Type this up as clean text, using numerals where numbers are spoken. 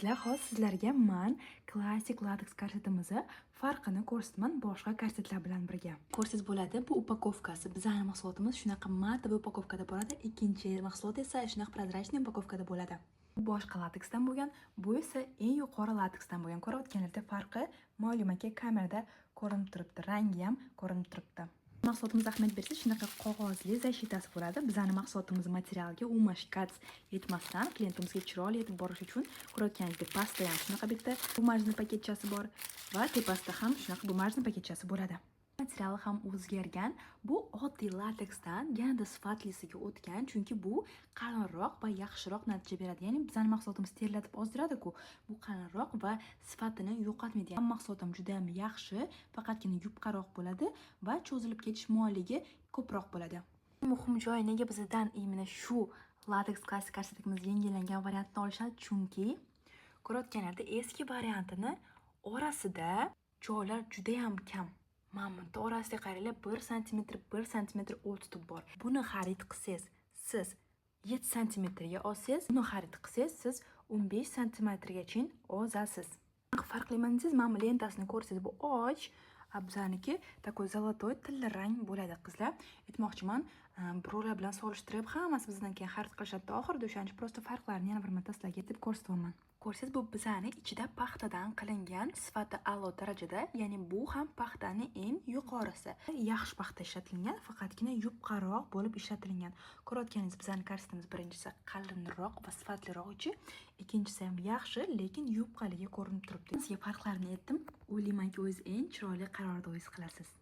Hozir sizlarga klassik lateks korsetimizni farqini ko'rsataman boshqa korsetlar bilan birga. Korset bo'ladi. Bu upakovkasi. Bizning mahsulotimiz shunaqa mat va upakovkada bo'ladi. Ikkinchi mahsulot esa shunaqa prozrachniy upakovkada bo'ladi. Bu boshqa lateksdan bo'lgan, bu esa eng yuqori lateksdan bo'lgan. Ko'rayotganingizda farqi ma'lum aka kamerada ko'rinib turibdi. Rangi ham ko'rinib turibdi. Mahsulotimiz ahamiyat bersa shunaqa qog'ozli zashitasi bo'ladi. Bizning mahsulotimiz materialga umashkats yetmasdan klientimizga chiroyli yetib borish uchun ko'rayotganingizdek pastda ham shunaqa bitta bumajniy paketchasi bor va tepasida ham shunaqa bumajniy paketchasi bo'ladi. Material ham o'zgargan. Bu oddiy lateksdan yanada sifatlisiga o'tgan, chunki bu qalinroq va yaxshiroq natija beradi. Ya'ni bizning mahsulotimiz terlatib ozdiradi-ku, bu qalinroq va sifatini yo'qotmaydi. Ham mahsulotim juda ham yaxshi, faqatgina yupqaroq bo'ladi va cho'zilib ketish moyilligi ko'proq bo'ladi. Muhim joyi nega bizdan imенно shu lateks klassik korsetimiz yangilangan variantni olishadi? Chunki ko'rayotganlarda eski variantini orasida joylar juda ham kam. Mana orasiga qaranglar, 1 sm o'tib bor. Buni xarid qilsangiz, siz 7 sm ga olsangiz, buni xarid qilsangiz, siz 15 sm gacha olasiz. Farqli mansiz, mana lentasini ko'rsangiz, bu och, bizaniki takoy zolotoy tilla rang bo'ladi qizlar. Aytmoqchiman, birovlar bilan solishtirib, hammasi bizdan keyin xarid qilishadi. Oxirida o'shancha prosta farqlarini yana bir marta sizlarga aytib ko'rsataman. Ko'rsangiz, bu bizani ichida paxtadan qilingan, sifati a'lo darajada, ya'ni bu ham paxtaning eng yuqorisi. Yaxshi paxta ishlatilgan, faqatgina yupqaroq bo'lib ishlatilgan. Ko'rayotganingiz, bizning korsetimiz birinchisi qalinroq va sifatliroq, ikkinchisi ham yaxshi, lekin yupqaligi ko'rinib turibdi. Sizga farqlarini aytdim. O'ylaymanki, o'zingiz eng chiroyli qarorda o'zingiz qilasiz.